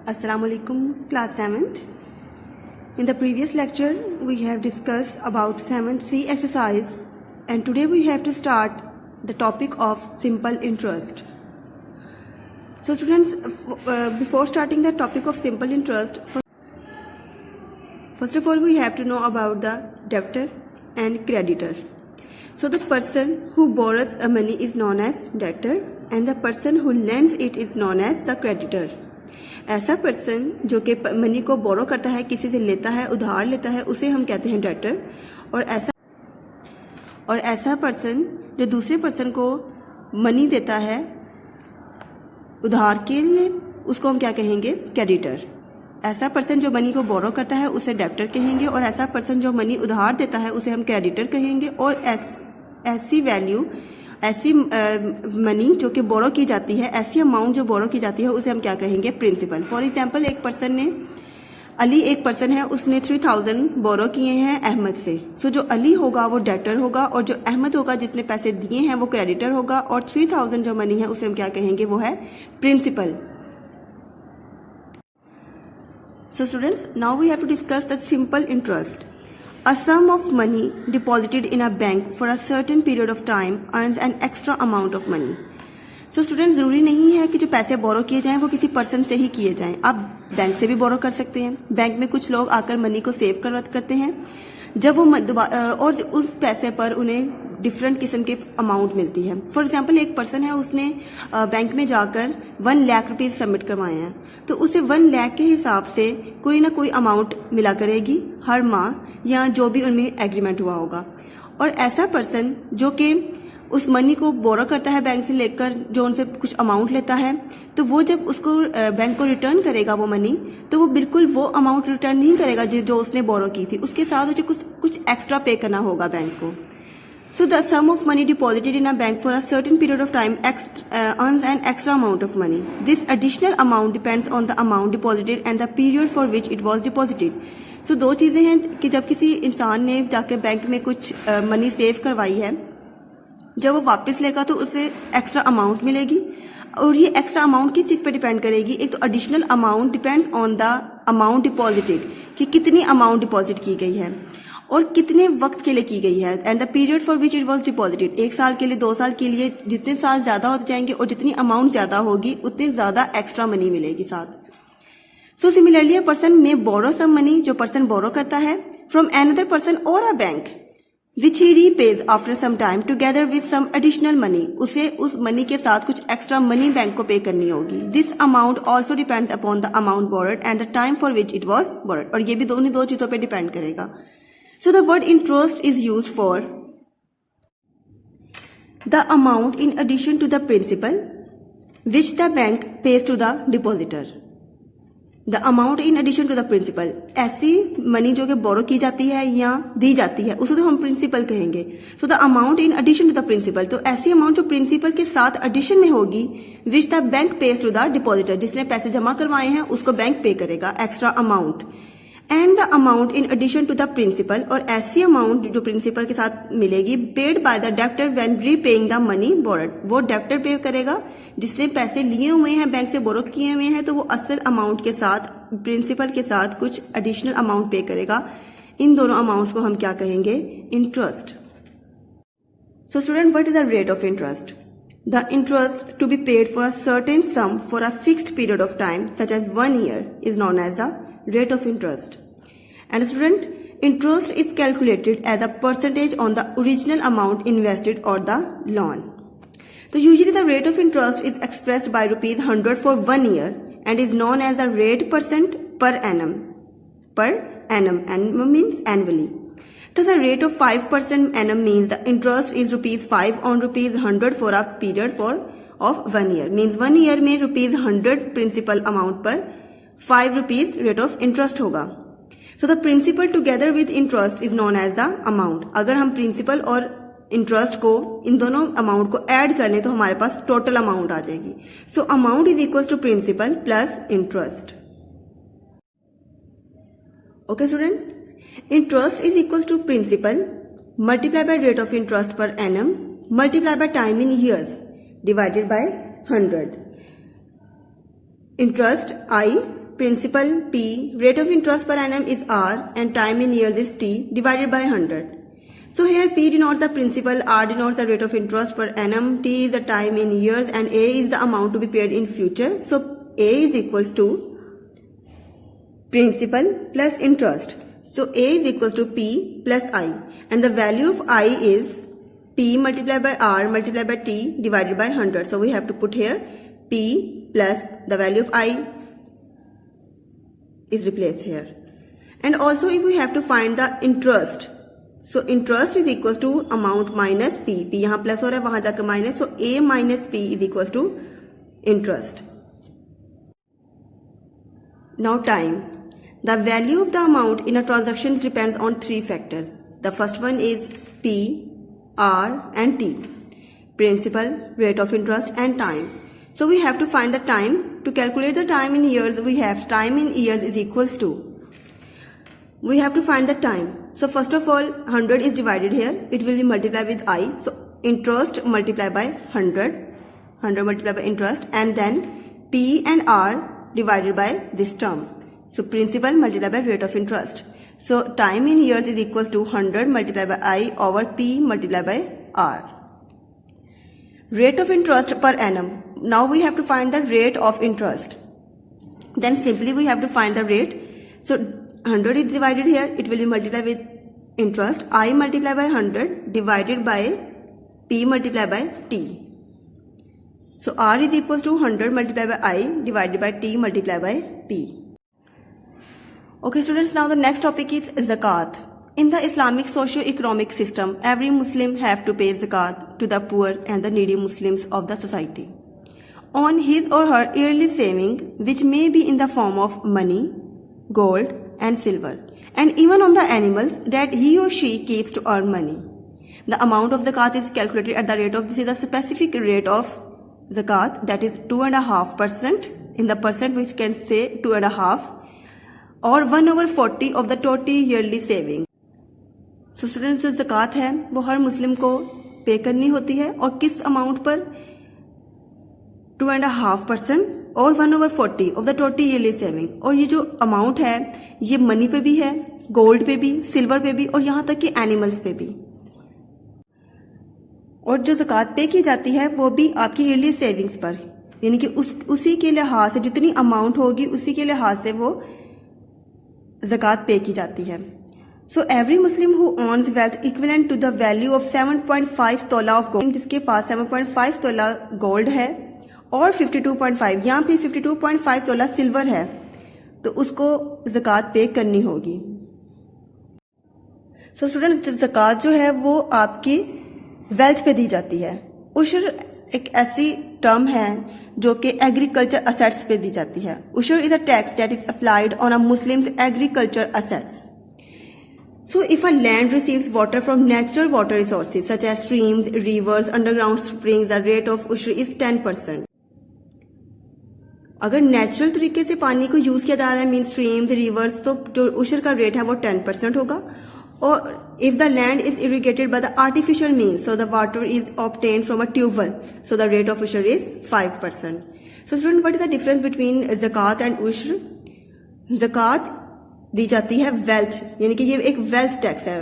Assalamu alaikum, class 7th. In the previous lecture, we have discussed about 7th C exercise, and today we have to start the topic of simple interest. So students, before starting the topic of simple interest, first of all we have to know about the debtor and creditor. So the person who borrows a money is known as debtor and the person who lends it is known as the creditor. ऐसा person जो कि money को बोरो करता है, किसी से लेता है, उधार लेता है, उसे हम कहते हैं डेटर। और ऐसा पर्सन जो दूसरे पर्सन को मनी देता है उधार के लिए, उसको हम क्या कहेंगे? क्रेडिटर। ऐसा पर्सन जो मनी को बोरो करता है उसे डेब्टर कहेंगे और ऐसा पर्सन जो मनी उधार देता है उसे हम क्रेडिटर कहेंगे। और ऐसी वैल्यू, ऐसी मनी जो कि बोरो की जाती है, ऐसी अमाउंट जो बोरो की जाती है उसे हम क्या कहेंगे? प्रिंसिपल। फॉर एग्जांपल, अली एक पर्सन है, उसने 3000 बोरो किए हैं अहमद से। सो जो अली होगा वो डेटर होगा और जो अहमद होगा जिसने पैसे दिए हैं वो क्रेडिटर होगा और 3000 जो मनी है उसे हम क्या कहेंगे? वो है principal. So students, now we have to discuss the simple interest. A sum of money deposited in a bank for a certain period of time earns an extra amount of money. So students, जरूरी नहीं है कि जो पैसे बोरो किए जाएं वो किसी पर्सन से ही किए जाएं। आप बैंक से भी बोरो कर सकते हैं। बैंक में कुछ लोग आकर मनी को सेव करते हैं, जब वो और उस पैसे पर उन्हें डिफरेंट किस्म के अमाउंट मिलती है। फॉर एग्जांपल, एक पर्सन है, उसने बैंक में जाकर 1 लाख रुपीज़ सबमिट करवाए हैं, तो उसे 1 लाख के हिसाब से कोई ना कोई अमाउंट मिला करेगी हर माह या जो भी उनमें एग्रीमेंट हुआ होगा। और ऐसा पर्सन जो कि उस मनी को बोरो करता है बैंक से लेकर, जो उनसे कुछ अमाउंट लेता है, तो वो जब उसको बैंक को रिटर्न करेगा वो मनी, तो वो बिल्कुल वो अमाउंट रिटर्न नहीं करेगा जो उसने बोरो की थी। उसके साथ मुझे कुछ एक्स्ट्रा पे करना होगा बैंक को। So the sum of money deposited in a bank for a certain period of time earns an extra amount of money. This additional amount depends on the amount deposited and the period for which it was deposited. So दो चीज़ें हैं कि जब किसी इंसान ने जाके bank में कुछ मनी सेव करवाई है, जब वो वापस लेगा तो उसे एक्स्ट्रा अमाउंट मिलेगी। और ये एक्स्ट्रा अमाउंट किस चीज़ पर डिपेंड करेगी? एक तो additional amount depends on the amount deposited, कि कितनी अमाउंट डिपॉजिट की गई है और कितने वक्त के लिए की गई है, and the period for which it was deposited. 1 साल के लिए, 2 साल के लिए, जितने साल ज्यादा होते जाएंगे और जितनी अमाउंट ज्यादा होगी उतनी ज्यादा एक्स्ट्रा मनी मिलेगी साथ। सो सिमिलरली अ पर्सन में बोरो सम मनी, जो पर्सन बोरो करता है फ्रॉम अनदर पर्सन और a bank which he repays after some time together with some additional money, उसे उस मनी के साथ कुछ एक्स्ट्रा मनी बैंक को पे करनी होगी। This amount also depends upon the amount borrowed and the time for which it was borrowed. और ये भी दो चीजों पर डिपेंड करेगा। So the word interest is used for the amount in addition to the principal which the bank pays to the depositor. The amount in addition to the principal, ऐसी money जो कि बोरो की जाती है या दी जाती है उसे तो हम प्रिंसिपल कहेंगे। So the amount in addition to the principal, तो ऐसी अमाउंट जो प्रिंसिपल के साथ एडिशन में होगी, which the bank pays to the depositor, जिसने पैसे जमा करवाए हैं उसको बैंक पे करेगा extra amount. And the amount in addition to the principal, और ऐसी अमाउंट जो प्रिंसिपल के साथ मिलेगी paid by the debtor when repaying the money borrowed, वो डेब्टर पे करेगा जिसने पैसे लिए हुए हैं, बैंक से बोरो किए हुए हैं, तो वो असल अमाउंट के साथ प्रिंसिपल के साथ कुछ एडिशनल अमाउंट पे करेगा। इन दोनों अमाउंट्स को हम क्या कहेंगे? Interest. So student, what is the rate of interest? The interest to be paid for a certain sum for a fixed period of time such as 1 year is known as the rate of interest. And student, interest is calculated as a percentage on the original amount invested or the loan. So usually the rate of interest is expressed by ₹100 for 1 year and is known as the rate percent per annum. Per annum, annum means annually. Thus a rate of 5% annum means the interest is ₹5 on ₹100 for a period of 1 year. Means 1 year में ₹100 principal amount पर 5 rupees rate of interest होगा। So the principal together with interest is known as the amount. अगर हम principal और interest को, इन दोनों amount को add कर लें तो हमारे पास टोटल अमाउंट आ जाएगी। So amount is equals to principal plus interest. Okay students, interest is equals to principal multiplied by rate of interest per annum multiplied by time in years divided by 100. Interest I principal P, rate of interest per annum is R, and time in years is T divided by 100. So here P denotes the principal, R denotes the rate of interest per annum, T is the time in years, and A is the amount to be paid in future. So A is equals to principal plus interest. So A is equals to P plus I, and the value of I is P multiplied by R multiplied by T divided by 100. So we have to put here P plus the value of I is replaced here. And also if we have to find the interest, so interest is equals to amount minus P. P यहाँ plus हो रहा है, वहाँ जाकर minus, so A minus P is equals to interest. Now time. The value of the amount in a transaction depends on three factors. The first one is P, R and T. Principal, rate of interest and time. So we have to find the time. To calculate the time in years, we have time in years is equals to. We have to find the time. So first of all, 100 is divided here. It will be multiplied with I. So interest multiplied by 100. 100 multiplied by interest. And then P and R divided by this term. So principal multiplied by rate of interest. So time in years is equals to 100 multiplied by I over P multiplied by R. Rate of interest per annum. Now we have to find the rate of interest. Then simply we have to find the rate. So 100 is divided here. It will be multiplied with interest. I multiplied by 100 divided by P multiplied by T. So R is equals to 100 multiplied by I divided by T multiplied by P. Okay students, now the next topic is Zakat. In the Islamic socio-economic system, every Muslim have to pay Zakat to the poor and the needy Muslims of the society on his or her yearly saving, which may be in the form of money, gold and silver, and even on the animals that he or she keeps to earn money. The amount of Zakat is calculated at the rate of, this is the specific rate of Zakat, that is 2.5%. In the percent we can say 2.5, और 1/40 of the total yearly saving. So students, जो ज़कात है वो हर मुस्लिम को पे करनी होती है, और किस अमाउंट पर? 2.5% और 1/40 of the total yearly saving. और ये जो अमाउंट है ये मनी पे भी है, गोल्ड पे भी, सिल्वर पे भी, और यहाँ तक कि एनिमल्स पे भी. और जो ज़कात पे की जाती है वो भी आपकी ईयरली सेविंग्स पर, यानी कि उसी के लिहाज से जितनी अमाउंट होगी उसी के लिहाज से वो ज़कात पे की जाती है. So every Muslim who earns wealth equivalent to the value of 7.5 tola of gold, जिसके पास 7.5 तोला गोल्ड है और 52.5, यहाँ पे 52.5 तोला सिल्वर है, तो उसको ज़कात पे करनी होगी. सो स्टूडेंट्स, ज़कात जो है वो आपकी वेल्थ पे दी जाती है. उशर एक ऐसी टर्म है जो कि एग्रीकल्चर असेट्स पे दी जाती है. उशर is a tax that is applied on a Muslim's agriculture assets. So if a land receives water from natural water resources such as streams, rivers, underground springs, the rate of उशर is 10%. अगर natural तरीके से पानी को use किया जा रहा है, mean streams, reverse, तो जो उशर का रेट है वो 10% होगा. और if the land is irrigated by the artificial means, so the water is obtained from a tubewell, so the rate of उशर is 5%. So student, what is the difference between zakat and उशर? zakat दी जाती है wealth, यानी कि ये एक wealth tax है,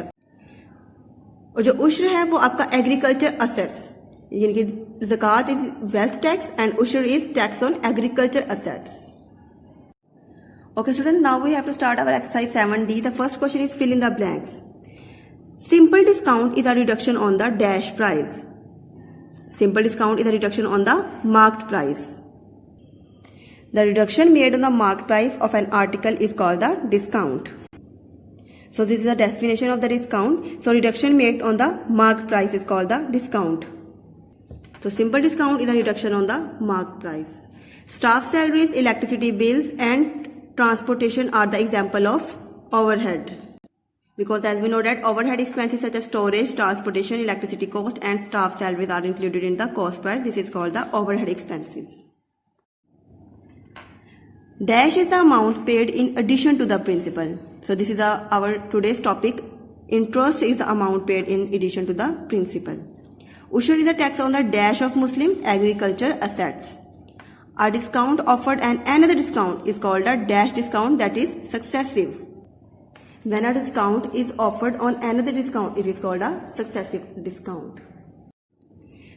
और जो उशर है वो आपका एग्रीकल्चर असेट्स, यानी कि ज़कात इज वेल्थ टैक्स एंड उशर is tax on agriculture assets. Okay students, now we have to start our exercise 7D. The first question is fill in the blanks. Simple discount is a reduction on the dash price. Simple discount is a reduction on the marked price. The reduction made on the marked price of an article is called the discount. So this is the definition of the discount. So reduction made on the marked price is called the discount. So simple discount is a reduction on the marked price. Staff salaries, electricity bills and transportation are the example of overhead. Because as we know that overhead expenses such as storage, transportation, electricity cost and staff salaries are included in the cost price. This is called the overhead expenses. Dash is the amount paid in addition to the principal. So this is our today's topic. Interest is the amount paid in addition to the principal. Ushur is a tax on the dash of Muslim agriculture assets. A discount offered and another discount is called a dash discount, that is successive. When a discount is offered on another discount, it is called a successive discount.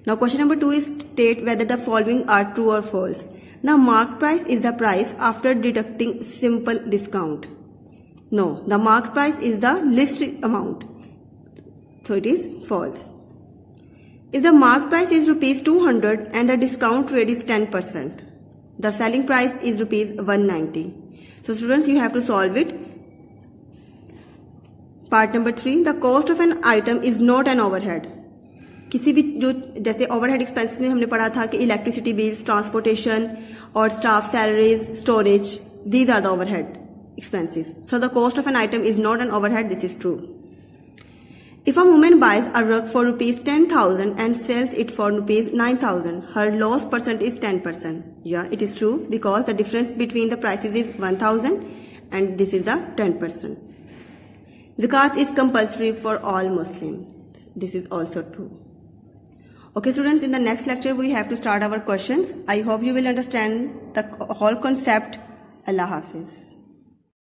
Now question number 2 is state whether the following are true or false. The marked price is the price after deducting simple discount. No, the marked price is the list amount. So it is false. If the marked price is rupees 200 and the discount rate is 10%, the selling price is rupees 190. So students, you have to solve it. Part number 3, the cost of an item is not an overhead. किसी भी जो जैसे overhead expense में हमने पढ़ा था कि electricity bills, transportation और staff salaries, storage, these are the overhead expenses. So the cost of an item is not an overhead. This is true. If a woman buys a rug for rupees 10,000 and sells it for rupees 9,000, her loss percent is 10%. Yeah, it is true because the difference between the prices is 1,000 and this is the 10%. Zakat is compulsory for all Muslims. This is also true. Okay students, in the next lecture we have to start our questions. I hope you will understand the whole concept. Allah Hafiz.